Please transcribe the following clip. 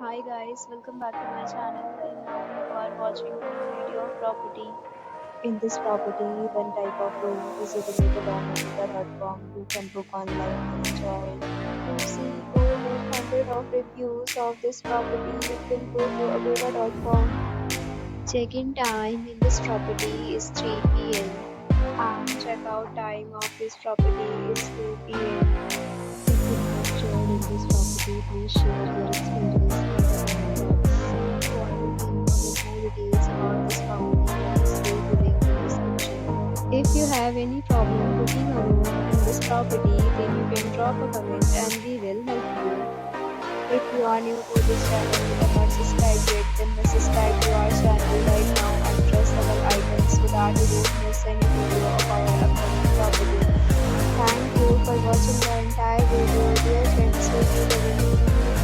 Hi guys, welcome back to my channel and now you are watching a new video of property. In this property, one type of room is available on Geeta.com. You can book online and enjoy it. To see over 100 of reviews of this property, you can go to agoda.com. Check-in time in this property is 3 p.m. and check-out time of this property is 2 p.m. If you have stayed in this property, please share your experience in the comment box. For booking or get more details about this property, please go to link in description. If you have any problem booking a room in this property, then you can drop a comment and we will help you. If you are new to this channel and not subscribed yet, then subscribe to our channel right now and press the bell icon so that you don't miss any video of our upcoming property. Thank you for watching the entire video. Dear friends, will be the review.